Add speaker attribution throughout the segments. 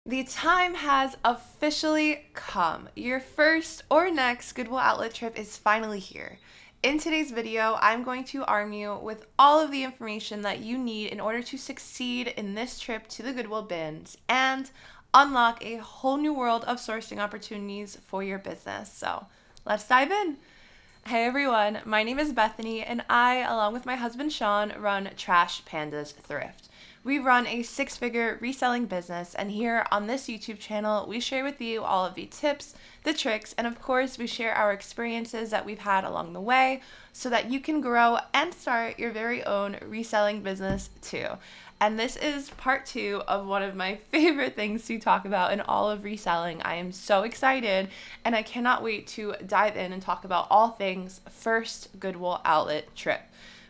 Speaker 1: The time has officially come. Your first or next Goodwill outlet trip is finally here. In today's video, I'm going to arm you with all of the information that you need in order to succeed in this trip to the Goodwill bins and unlock a whole new world of sourcing opportunities for your business. So let's dive in. Hey everyone, my name is Bethany and I, along with my husband Sean, run Trash Pandas Thrift. We run a six-figure reselling business, and here on this YouTube channel, we share with you all of the tips, the tricks, and of course, we share our experiences that we've had along the way so that you can grow and start your very own reselling business too. And this is part 2 of one of my favorite things to talk about in all of reselling. I am so excited, and I cannot wait to dive in and talk about all things first Goodwill outlet trip.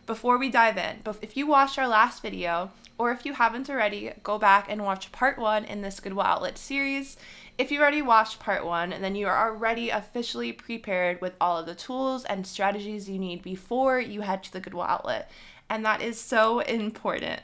Speaker 1: Before we dive in, if you watched our last video, or if you haven't already, go back and watch part 1 in this Goodwill outlet series. If you already watched part 1, then you are already officially prepared with all of the tools and strategies you need before you head to the Goodwill outlet. And that is so important.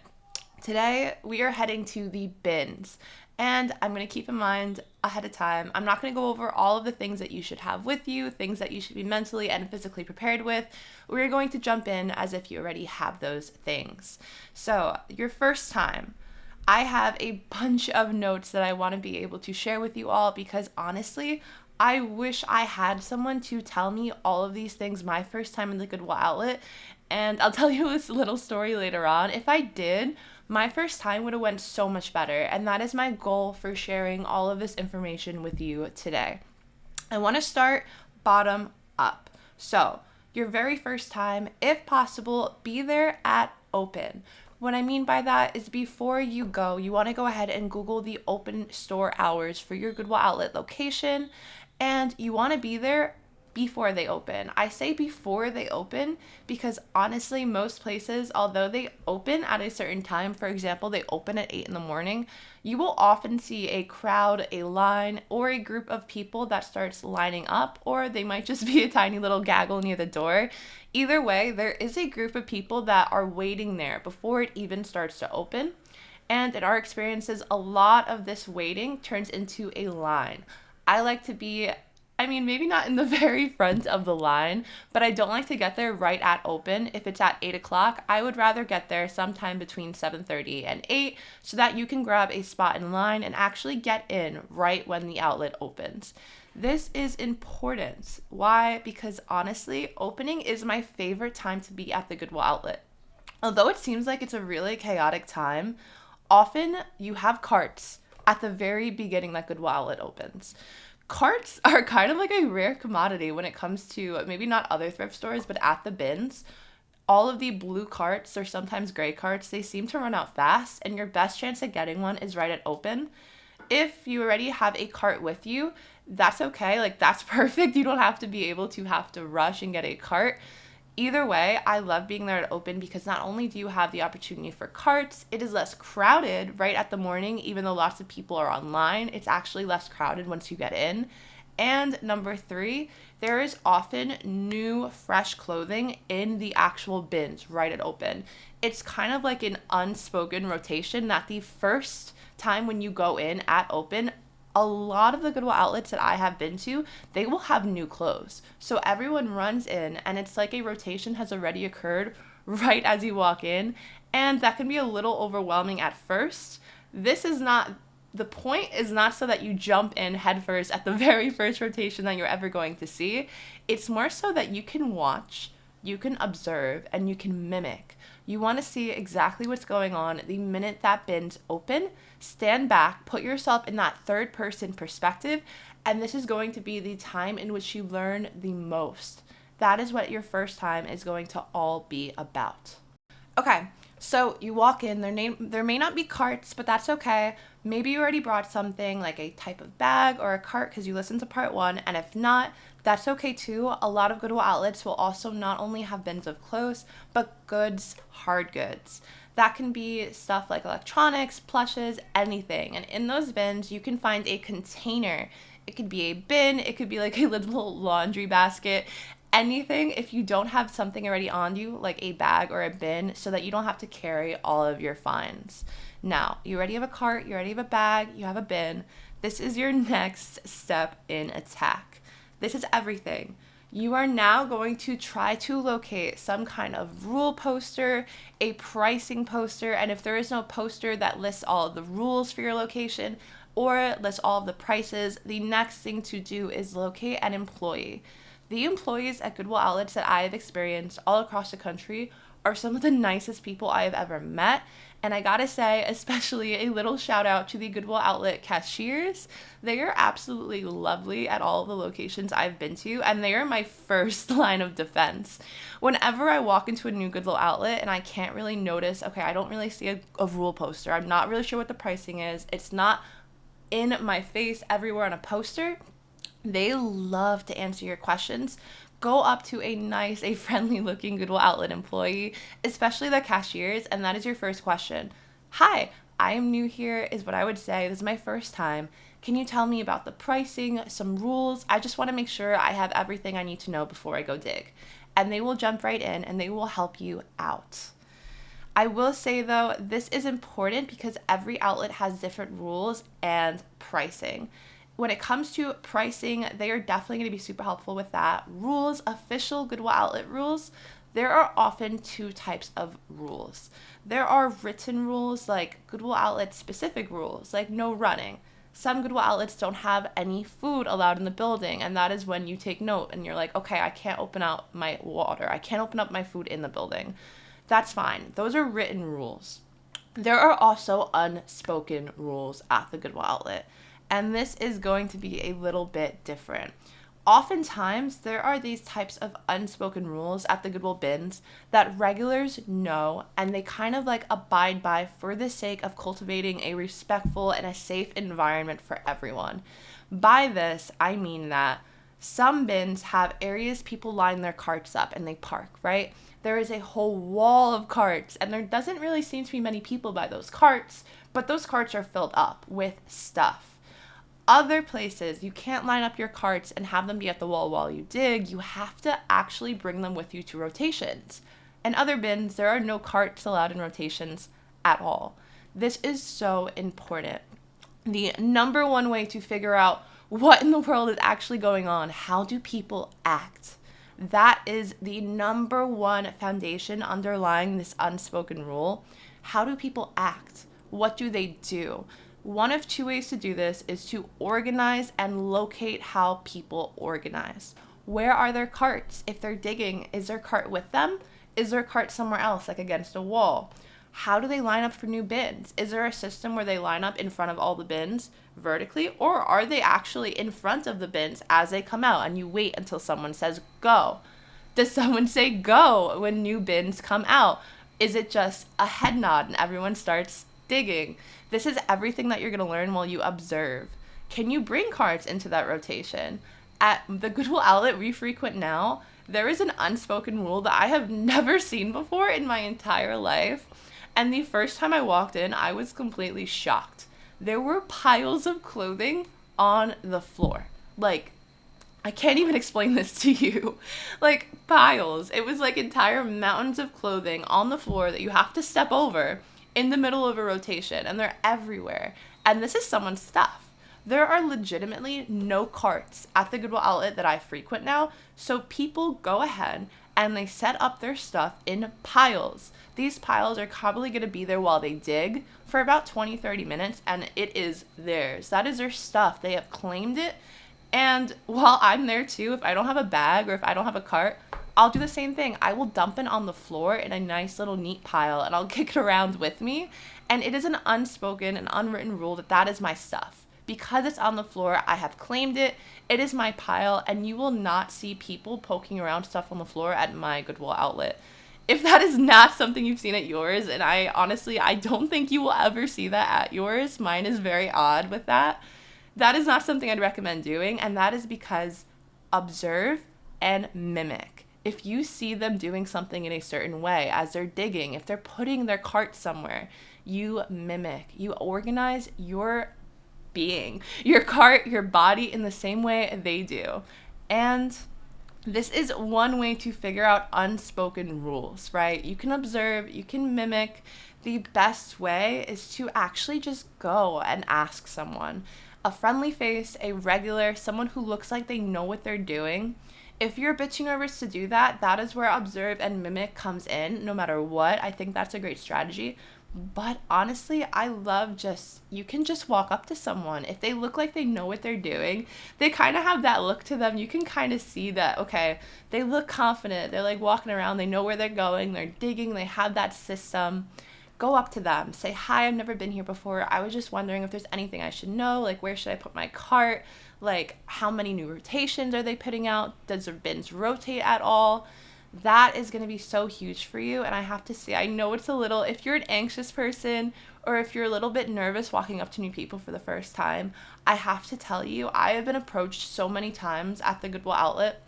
Speaker 1: Today, we are heading to the bins. And I'm going to keep in mind ahead of time, I'm not going to go over all of the things that you should have with you, things that you should be mentally and physically prepared with. We're going to jump in as if you already have those things. So, your first time, I have a bunch of notes that I want to be able to share with you all because honestly, I wish I had someone to tell me all of these things my first time in the Goodwill outlet. And I'll tell you this little story later on. If I did, my first time would have went so much better, and that is my goal for sharing all of this information with you today. I want to start bottom up. So, your very first time, if possible, be there at open. What I mean by that is before you go, you want to go ahead and Google the open store hours for your Goodwill outlet location, and you want to be there before they open. I say before they open because honestly, most places, although they open at a certain time, for example, they open at 8 in the morning, you will often see a crowd, a line, or a group of people that starts lining up, or they might just be a tiny little gaggle near the door. Either way, there is a group of people that are waiting there before it even starts to open. And in our experiences, a lot of this waiting turns into a line. I like to be maybe not in the very front of the line, but I don't like to get there right at open. If it's at 8 o'clock, I would rather get there sometime between 7:30 and 8 so that you can grab a spot in line and actually get in right when the outlet opens. This is important. Why? Because honestly, opening is my favorite time to be at the Goodwill outlet. Although it seems like it's a really chaotic time, often you have carts at the very beginning that Goodwill outlet opens. Carts are kind of like a rare commodity when it comes to maybe not other thrift stores, but at the bins. All of the blue carts or sometimes gray carts, they seem to run out fast, and your best chance of getting one is right at open. If you already have a cart with you, that's okay. Like, that's perfect. You don't have to be able to have to rush and get a cart. Either way, I love being there at open because not only do you have the opportunity for carts, it is less crowded right at the morning, even though lots of people are online. It's actually less crowded once you get in. And number 3, there is often new, fresh clothing in the actual bins right at open. It's kind of like an unspoken rotation that the first time when you go in at open, a lot of the Goodwill outlets that I have been to, they will have new clothes. So everyone runs in and it's like a rotation has already occurred right as you walk in. And that can be a little overwhelming at first. The point is not so that you jump in headfirst at the very first rotation that you're ever going to see. It's more so that you can watch, you can observe, and you can mimic. You want to see exactly what's going on the minute that bin's open. Stand back, put yourself in that third person perspective, and this is going to be the time in which you learn the most. That is what your first time is going to all be about. Okay, so you walk in, there may not be carts, but that's okay. Maybe you already brought something like a type of bag or a cart because you listened to part 1, and if not, that's okay too. A lot of Goodwill outlets will also not only have bins of clothes, but goods, hard goods. That can be stuff like electronics, plushes, anything. And in those bins, you can find a container. It could be a bin, it could be like a little laundry basket, anything if you don't have something already on you, like a bag or a bin, so that you don't have to carry all of your finds. Now, you already have a cart, you already have a bag, you have a bin. This is your next step in attack. This is everything. You are now going to try to locate some kind of rule poster, a pricing poster, and if there is no poster that lists all of the rules for your location or lists all of the prices, the next thing to do is locate an employee. The employees at Goodwill outlets that I have experienced all across the country are some of the nicest people I have ever met. And I gotta say, especially a little shout out to the Goodwill outlet cashiers. They are absolutely lovely at all of the locations I've been to, and they are my first line of defense. Whenever I walk into a new Goodwill outlet and I can't really notice, okay, I don't really see a rule poster, I'm not really sure what the pricing is, it's not in my face everywhere on a poster, they love to answer your questions. Go up to a friendly looking Goodwill outlet employee, especially the cashiers, and that is your first question. Hi, I am new here is what I would say. This is my first time. Can you tell me about the pricing, some rules? I just want to make sure I have everything I need to know before I go dig. And they will jump right in and they will help you out. I will say though, this is important because every outlet has different rules and pricing. When it comes to pricing, they are definitely going to be super helpful with that. Rules, official Goodwill outlet rules, there are often two types of rules. There are written rules, like Goodwill outlet specific rules, like no running. Some Goodwill outlets don't have any food allowed in the building, and that is when you take note and you're like, okay, I can't open out my water. I can't open up my food in the building. That's fine. Those are written rules. There are also unspoken rules at the Goodwill outlet. And this is going to be a little bit different. Oftentimes, there are these types of unspoken rules at the Goodwill bins that regulars know and they kind of like abide by for the sake of cultivating a respectful and a safe environment for everyone. By this, I mean that some bins have areas people line their carts up and they park, right? There is a whole wall of carts and there doesn't really seem to be many people by those carts, but those carts are filled up with stuff. Other places, you can't line up your carts and have them be at the wall while you dig. You have to actually bring them with you to rotations. In other bins, there are no carts allowed in rotations at all. This is so important. The number one way to figure out what in the world is actually going on, how do people act? That is the number one foundation underlying this unspoken rule. How do people act? What do they do? One of two ways to do this is to organize and locate how people organize. Where are their carts? If they're digging, is their cart with them? Is their cart somewhere else, like against a wall? How do they line up for new bins? Is there a system where they line up in front of all the bins vertically, or are they actually in front of the bins as they come out and you wait until someone says go? Does someone say go when new bins come out? Is it just a head nod and everyone starts digging? This is everything that you're going to learn while you observe. Can you bring carts into that rotation? At the Goodwill outlet we frequent now, there is an unspoken rule that I have never seen before in my entire life. And the first time I walked in, I was completely shocked. There were piles of clothing on the floor. Like, I can't even explain this to you. Like, piles. It was like entire mountains of clothing on the floor that you have to step over in the middle of a rotation, and they're everywhere. And this is someone's stuff. There are legitimately no carts at the Goodwill outlet that I frequent now, so people go ahead and they set up their stuff in piles. These piles are probably going to be there while they dig for about 20-30 minutes, and it is theirs. That is their stuff. They have claimed it, and while I'm there too, if I don't have a bag or if I don't have a cart, I'll do the same thing. I will dump it on the floor in a nice little neat pile and I'll kick it around with me. And it is an unspoken and unwritten rule that that is my stuff. Because it's on the floor, I have claimed it. It is my pile, and you will not see people poking around stuff on the floor at my Goodwill outlet. If that is not something you've seen at yours, and I don't think you will ever see that at yours. Mine is very odd with that. That is not something I'd recommend doing, and that is because observe and mimic. If you see them doing something in a certain way as they're digging, if they're putting their cart somewhere, you mimic. You organize your being, your cart, your body in the same way they do. And This is one way to figure out unspoken rules, right? You can observe, you can mimic. The best way is to actually just go and ask someone. A friendly face, a regular, someone who looks like they know what they're doing. If you're a bit too nervous to do that, that is where observe and mimic comes in, no matter what. I think that's a great strategy. But honestly, I love you can just walk up to someone. If they look like they know what they're doing, they kind of have that look to them. You can kind of see that, okay, they look confident. They're like walking around. They know where they're going. They're digging. They have that system. Go up to them. Say, hi, I've never been here before. I was just wondering if there's anything I should know. Like, where should I put my cart? Like, how many new rotations are they putting out? Does their bins rotate at all? That is going to be so huge for you. And I have to say, I know it's a little, if you're an anxious person or if you're a little bit nervous walking up to new people for the first time, I have to tell you, I have been approached so many times at the Goodwill outlet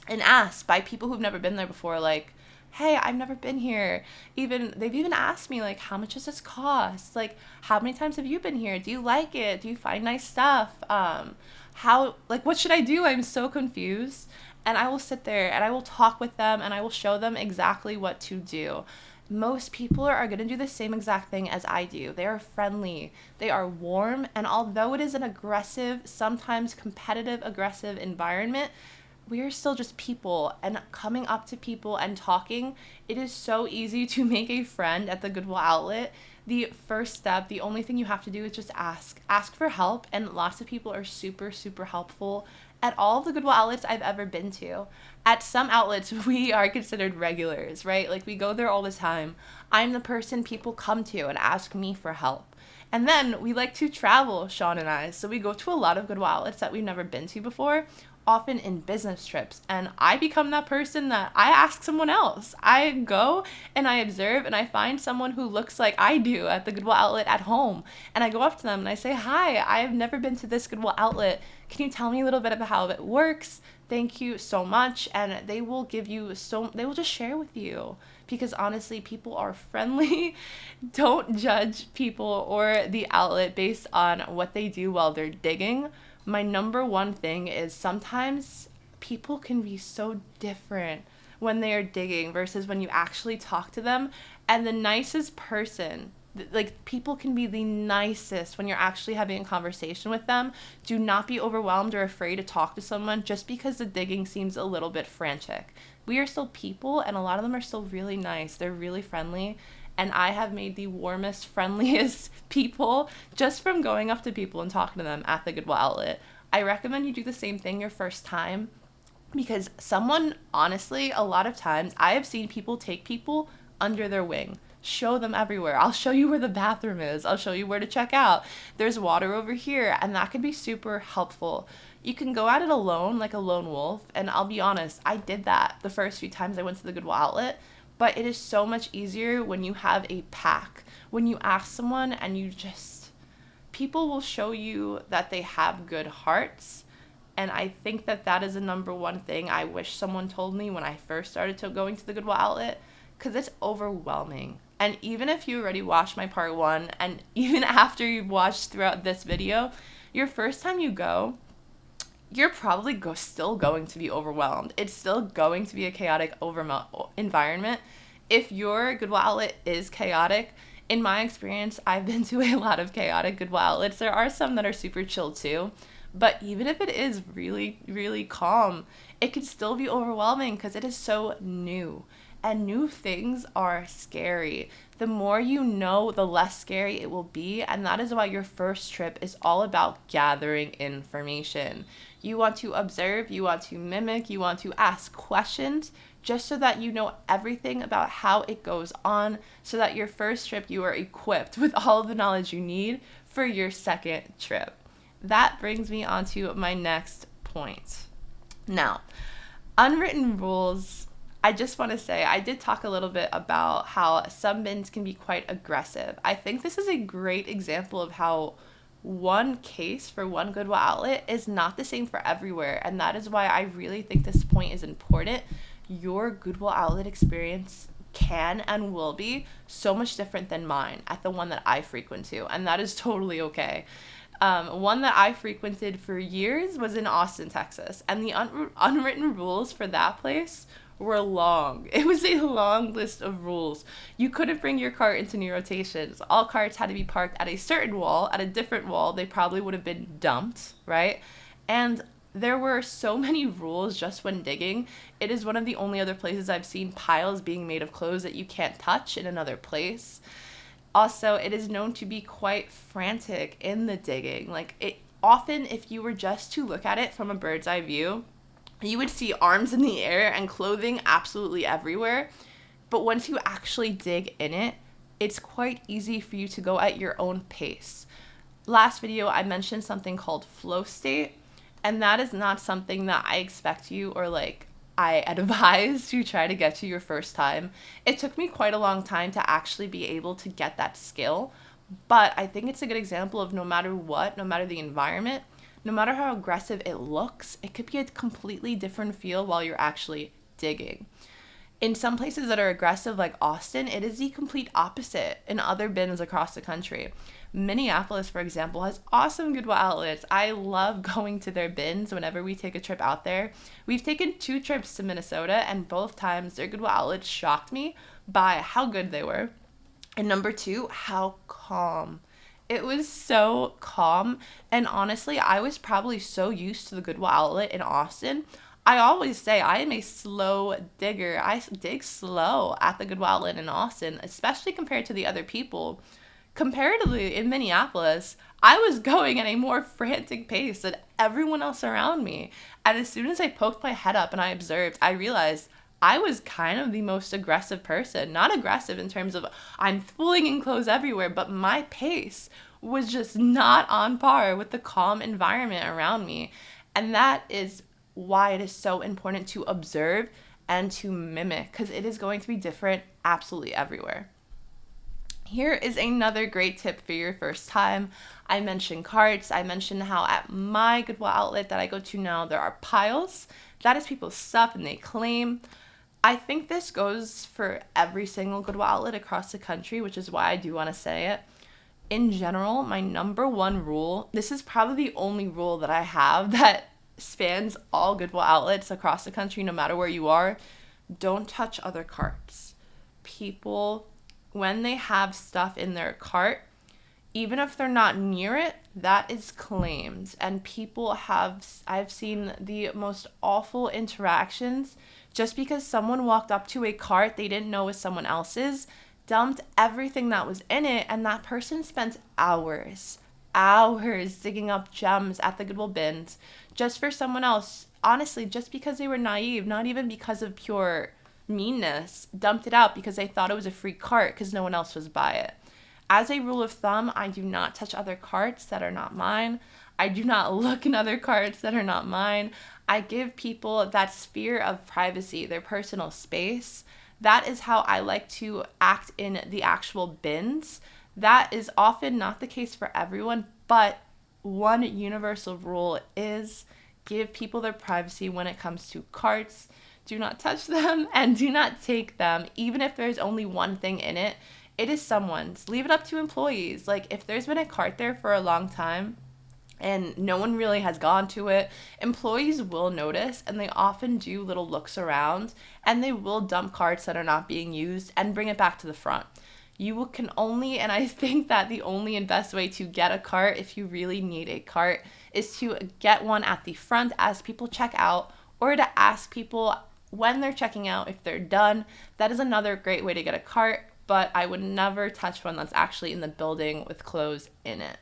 Speaker 1: and asked by people who've never been there before, like, hey, I've never been here. They've even asked me, like, how much does this cost? Like, how many times have you been here? Do you like it? Do you find nice stuff? What should I do? I'm so confused. And I will sit there and I will talk with them and I will show them exactly what to do. Most people are going to do the same exact thing as I do. They are friendly, they are warm, and although it is an aggressive, sometimes competitive, aggressive environment, we are still just people, and coming up to people and talking, it is so easy to make a friend at the Goodwill outlet. The first step, the only thing you have to do is just ask for help, and lots of people are super, super helpful at all of the Goodwill outlets I've ever been to. At some outlets, we are considered regulars, right? Like, we go there all the time. I'm the person people come to and ask me for help. And then we like to travel, Sean and I. So we go to a lot of Goodwill outlets that we've never been to before, often in business trips. And I become that person that I ask someone else. I go and I observe and I find someone who looks like I do at the Goodwill outlet at home. And I go up to them and I say, hi, I have never been to this Goodwill outlet. Can you tell me a little bit about how it works? Thank you so much. And they will they will just share with you. Because honestly, people are friendly. Don't judge people or the outlet based on what they do while they're digging. My number one thing is sometimes people can be so different when they are digging versus when you actually talk to them. And the nicest person, like, people can be the nicest when you're actually having a conversation with them. Do not be overwhelmed or afraid to talk to someone just because the digging seems a little bit frantic. We are still people, and a lot of them are still really nice. They're really friendly. And I have made the warmest, friendliest people just from going up to people and talking to them at the Goodwill outlet. I recommend you do the same thing your first time, because honestly, a lot of times I have seen people take people under their wing. Show them everywhere. I'll show you where the bathroom is. I'll show you where to check out. There's water over here, and that can be super helpful. You can go at it alone, like a lone wolf, and I'll be honest, I did that the first few times I went to the Goodwill outlet. But it is so much easier when you have a pack. When you ask someone and people will show you that they have good hearts. And I think that is the number one thing I wish someone told me when I first started going to the Goodwill outlet, because it's overwhelming. And even if you already watched my part 1, and even after you've watched throughout this video, your first time you go, you're probably still going to be overwhelmed. It's still going to be a chaotic environment. If your Goodwill outlet is chaotic, in my experience, I've been to a lot of chaotic Goodwill outlets. There are some that are super chill too. But even if it is really, really calm, it can still be overwhelming because it is so new. And new things are scary. The more you know, the less scary it will be. And that is why your first trip is all about gathering information. You want to observe, you want to mimic, you want to ask questions just so that you know everything about how it goes on, so that your first trip you are equipped with all of the knowledge you need for your second trip. That brings me on to my next point. Now, unwritten rules. I just want to say, I did talk a little bit about how some bins can be quite aggressive. I think this is a great example of how one case for one Goodwill outlet is not the same for everywhere. And that is why I really think this point is important. Your Goodwill outlet experience can and will be so much different than mine at the one that I frequent to. And that is totally okay. One that I frequented for years was in Austin, Texas, and the unwritten rules for that place were long. It was a long list of rules. You couldn't bring your cart into new rotations. All carts had to be parked at a certain wall. At a different wall, they probably would have been dumped, right? And there were so many rules just when digging. It is one of the only other places I've seen piles being made of clothes that you can't touch in another place. Also, it is known to be quite frantic in the digging. Like, it often, if you were just to look at it from a bird's eye view, you would see arms in the air and clothing absolutely everywhere. But once you actually dig in it, it's quite easy for you to go at your own pace. Last video, I mentioned something called flow state, and that is not something that I expect you or I advise to try to get to your first time. It took me quite a long time to actually be able to get that skill, but I think it's a good example of no matter what, no matter the environment, no matter how aggressive it looks, it could be a completely different feel while you're actually digging. In some places that are aggressive, like Austin, it is the complete opposite in other bins across the country. Minneapolis, for example, has awesome Goodwill outlets. I love going to their bins whenever we take a trip out there. We've taken 2 trips to Minnesota, and both times their Goodwill outlets shocked me by how good they were. And number 2, how calm. It was so calm, and honestly, I was probably so used to the Goodwill outlet in Austin. I always say I am a slow digger. I dig slow at the Goodwill outlet in Austin, especially compared to the other people. Comparatively, in Minneapolis, I was going at a more frantic pace than everyone else around me. And as soon as I poked my head up and I observed, I realized I was kind of the most aggressive person. Not aggressive in terms of I'm fooling in clothes everywhere, but my pace was just not on par with the calm environment around me. And that is why it is so important to observe and to mimic, because it is going to be different absolutely everywhere. Here is another great tip for your first time. I mentioned carts. I mentioned how at my Goodwill outlet that I go to now, there are piles. That is people's stuff and they claim. I think this goes for every single Goodwill outlet across the country, which is why I do want to say it. In general, my number one rule, this is probably the only rule that I have that spans all Goodwill outlets across the country, no matter where you are. Don't touch other carts. People, when they have stuff in their cart, even if they're not near it, that is claimed. And I've seen the most awful interactions just because someone walked up to a cart they didn't know was someone else's, dumped everything that was in it, and that person spent hours digging up gems at the Goodwill bins just for someone else. Honestly, just because they were naive, not even because of pure meanness, dumped it out because they thought it was a free cart because no one else was by it. As a rule of thumb, I do not touch other carts that are not mine. I do not look in other carts that are not mine. I give people that sphere of privacy, their personal space. That is how I like to act in the actual bins. That is often not the case for everyone, but one universal rule is give people their privacy when it comes to carts. Do not touch them and do not take them, even if there's only one thing in it. It is someone's. Leave it up to employees. Like, if there's been a cart there for a long time and no one really has gone to it, employees will notice, and they often do little looks around, and they will dump carts that are not being used and bring it back to the front. Can only, and I think that the only and best way to get a cart, if you really need a cart, is to get one at the front as people check out, or to ask people when they're checking out if they're done. That is another great way to get a cart, but I would never touch one that's actually in the building with clothes in it.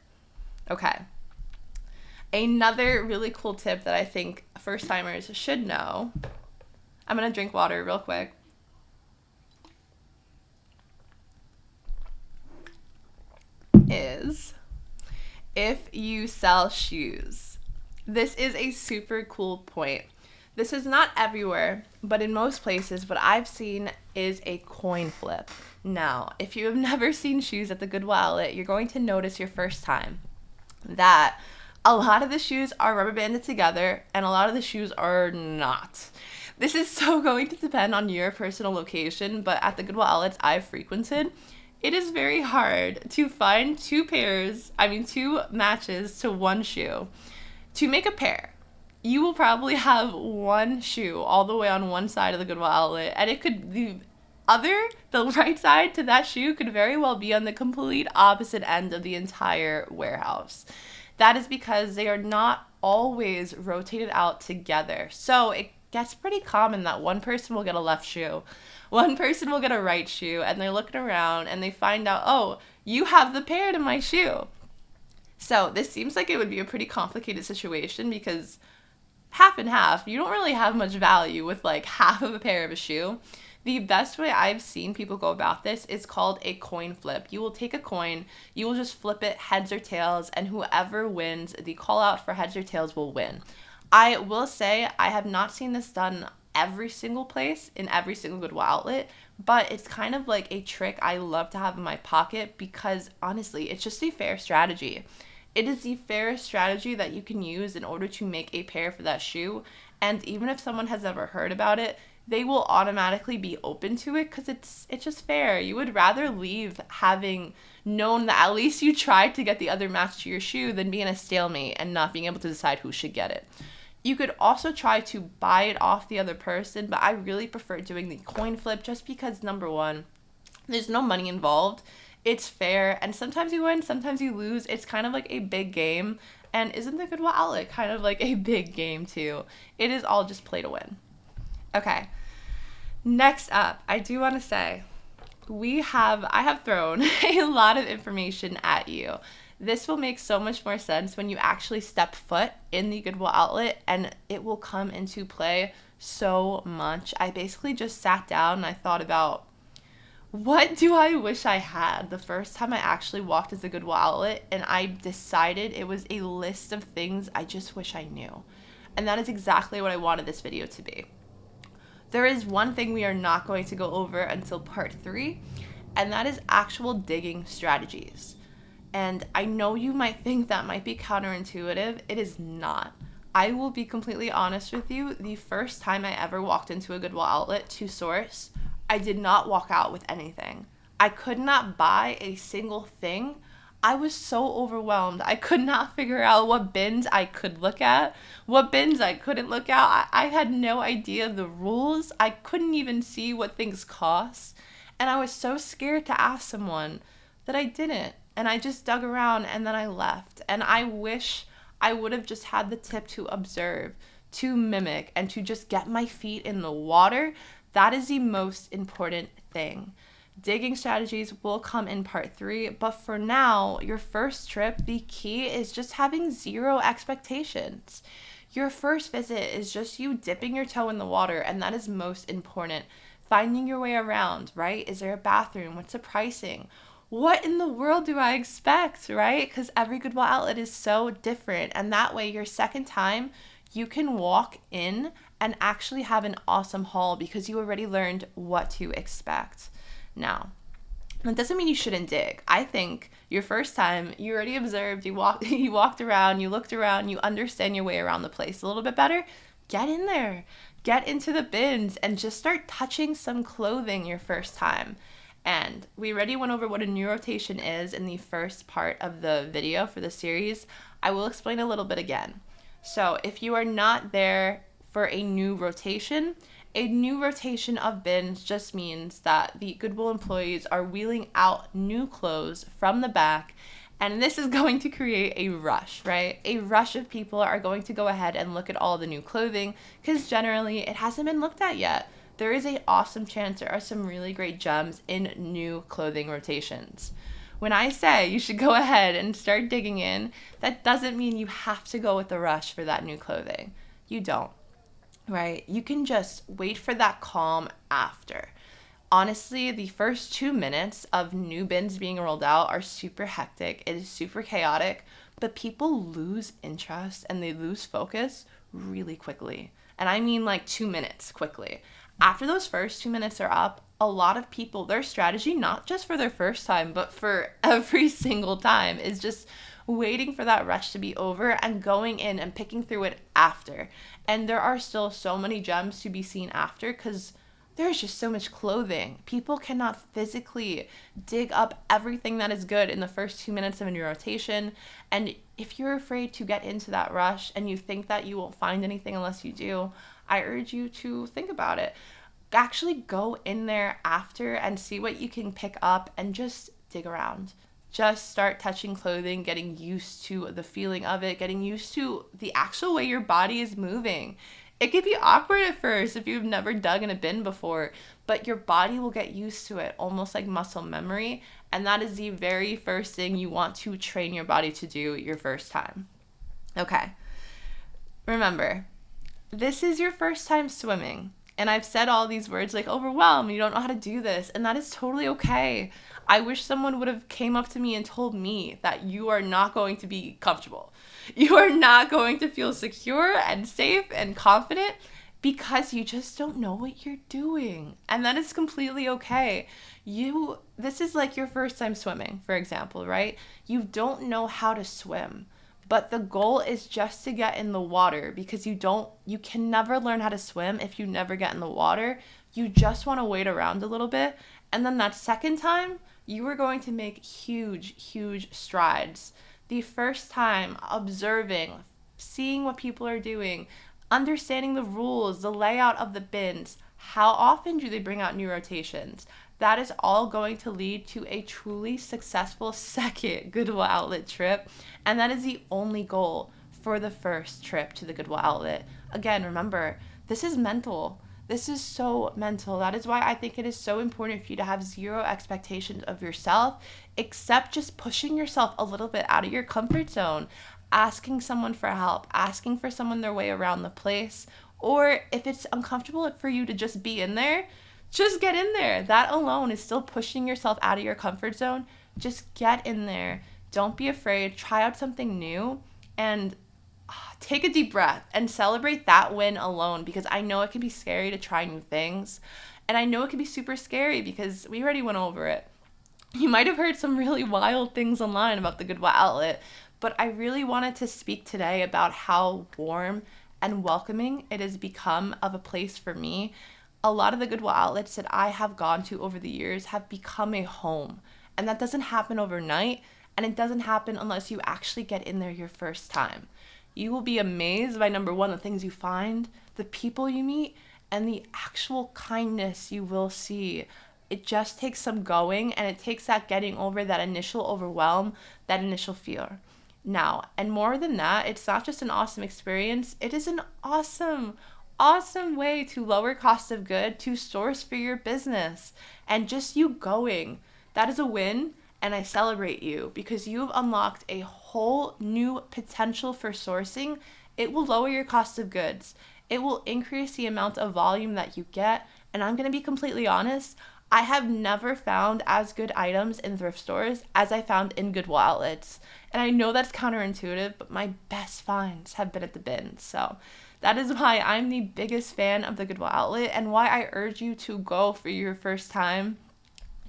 Speaker 1: Okay. Another really cool tip that I think first-timers should know, I'm going to drink water real quick. Is if you sell shoes. This is a super cool point. This is not everywhere, but in most places, what I've seen is a coin flip. Now, if you have never seen shoes at the Goodwill outlet, you're going to notice your first time that a lot of the shoes are rubber banded together and a lot of the shoes are not. This is so going to depend on your personal location, but at the Goodwill outlets I've frequented, It is very hard to find two matches to one shoe. To make a pair, you will probably have one shoe all the way on one side of the Goodwill outlet, and the right side to that shoe could very well be on the complete opposite end of the entire warehouse. That is because they are not always rotated out together. So it gets pretty common that one person will get a left shoe, one person will get a right shoe, and they're looking around and they find out, oh, you have the pair to my shoe. So this seems like it would be a pretty complicated situation because half and half, you don't really have much value with like half of a pair of a shoe. The best way I've seen people go about this is called a coin flip. You will take a coin, you will just flip it heads or tails, and whoever wins the call out for heads or tails will win. I will say I have not seen this done every single place in every single Goodwill outlet, but it's kind of like a trick I love to have in my pocket because honestly, it's just a fair strategy. It is the fairest strategy that you can use in order to make a pair for that shoe, and even if someone has never heard about it, they will automatically be open to it because it's just fair. You would rather leave having known that at least you tried to get the other match to your shoe than be in a stalemate and not being able to decide who should get it. You could also try to buy it off the other person, but I really prefer doing the coin flip just because, number one, there's no money involved. It's fair, and sometimes you win, sometimes you lose. It's kind of like a big game, and isn't the Goodwill outlet kind of like a big game too? It is all just play to win. Okay, next up, I do want to say, I have thrown a lot of information at you. This will make so much more sense when you actually step foot in the Goodwill outlet, and it will come into play so much. I basically just sat down and I thought about, what do I wish I had the first time I actually walked into the Goodwill outlet, and I decided it was a list of things I just wish I knew. And that is exactly what I wanted this video to be. There is one thing we are not going to go over until part 3, and that is actual digging strategies. And I know you might think that might be counterintuitive. It is not. I will be completely honest with you. The first time I ever walked into a Goodwill outlet to source, I did not walk out with anything. I could not buy a single thing. I was so overwhelmed. I could not figure out what bins I could look at, what bins I couldn't look at. I had no idea the rules. I couldn't even see what things cost. And I was so scared to ask someone that I didn't. And I just dug around and then I left. And I wish I would have just had the tip to observe, to mimic, and to just get my feet in the water. That is the most important thing. Digging strategies will come in part 3, but for now, your first trip, the key is just having zero expectations. Your first visit is just you dipping your toe in the water, and that is most important. Finding your way around, right? Is there a bathroom? What's the pricing? What in the world do I expect, right? Because every Goodwill outlet is so different, and that way your second time, you can walk in and actually have an awesome haul because you already learned what to expect. Now, that doesn't mean you shouldn't dig. I think your first time, you already observed, you walked around, you looked around, you understand your way around the place a little bit better. Get in there, get into the bins, and just start touching some clothing your first time. And we already went over what a new rotation is in the first part of the video for the series. I will explain a little bit again. So if you are not there for a new rotation of bins just means that the Goodwill employees are wheeling out new clothes from the back, and this is going to create a rush, right? A rush of people are going to go ahead and look at all the new clothing because generally it hasn't been looked at yet. There is an awesome chance there are some really great gems in new clothing rotations. When I say you should go ahead and start digging in, that doesn't mean you have to go with the rush for that new clothing. You don't, right? You can just wait for that calm after. Honestly, the first 2 minutes of new bins being rolled out are super hectic. It is super chaotic, but people lose interest and they lose focus really quickly. And I mean like 2 minutes quickly. After those first 2 minutes are up, a lot of people, their strategy, not just for their first time, but for every single time, is just waiting for that rush to be over and going in and picking through it after. And there are still so many gems to be seen after because there's just so much clothing. People cannot physically dig up everything that is good in the first 2 minutes of a new rotation. And if you're afraid to get into that rush and you think that you won't find anything unless you do, I urge you to think about it. Actually go in there after and see what you can pick up and just dig around. Just start touching clothing, getting used to the feeling of it, getting used to the actual way your body is moving. It could be awkward at first if you've never dug in a bin before, but your body will get used to it, almost like muscle memory. And that is the very first thing you want to train your body to do your first time. Okay. Remember, this is your first time swimming. And I've said all these words like overwhelm, you don't know how to do this, and that is totally okay. I wish someone would have came up to me and told me that you are not going to be comfortable. You are not going to feel secure and safe and confident because you just don't know what you're doing. And that is completely okay. This is like your first time swimming, for example, right? You don't know how to swim. But the goal is just to get in the water because you can never learn how to swim if you never get in the water. You just want to wait around a little bit. And then that second time, you are going to make huge, huge strides. The first time, observing, seeing what people are doing, understanding the rules, the layout of the bins, how often do they bring out new rotations? That is all going to lead to a truly successful second Goodwill outlet trip. And that is the only goal for the first trip to the Goodwill outlet. Again, remember, this is mental. This is so mental. That is why I think it is so important for you to have zero expectations of yourself, except just pushing yourself a little bit out of your comfort zone, asking someone for help, asking for someone their way around the place, or if it's uncomfortable for you to just be in there, just get in there. That alone is still pushing yourself out of your comfort zone. Just get in there. Don't be afraid. Try out something new and take a deep breath and celebrate that win alone, because I know it can be scary to try new things. And I know it can be super scary because we already went over it. You might have heard some really wild things online about the Goodwill outlet, but I really wanted to speak today about how warm and welcoming it has become of a place for me. A lot of the Goodwill outlets that I have gone to over the years have become a home. And that doesn't happen overnight, and it doesn't happen unless you actually get in there your first time. You will be amazed by, number one, the things you find, the people you meet, and the actual kindness you will see. It just takes some going, and it takes that getting over that initial overwhelm, that initial fear. Now, and more than that, it's not just an awesome experience, it is an awesome way to lower cost of good, to source for your business. And just you going, that is a win, and I celebrate you because you've unlocked a whole new potential for sourcing. It will lower your cost of goods. It will increase the amount of volume that you get. And I'm going to be completely honest, I have never found as good items in thrift stores as I found in Goodwill outlets. And I know that's counterintuitive, but my best finds have been at the bins. So that is why I'm the biggest fan of the Goodwill outlet and why I urge you to go for your first time.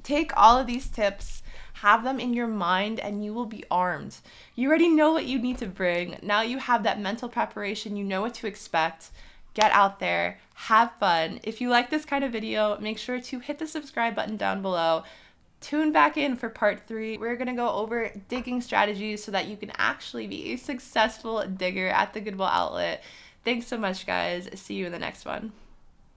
Speaker 1: Take all of these tips, have them in your mind, and you will be armed. You already know what you need to bring. Now you have that mental preparation. You know what to expect. Get out there. Have fun. If you like this kind of video, make sure to hit the subscribe button down below. Tune back in for part 3. We're going to go over digging strategies so that you can actually be a successful digger at the Goodwill outlet. Thanks so much, guys. See you in the next one.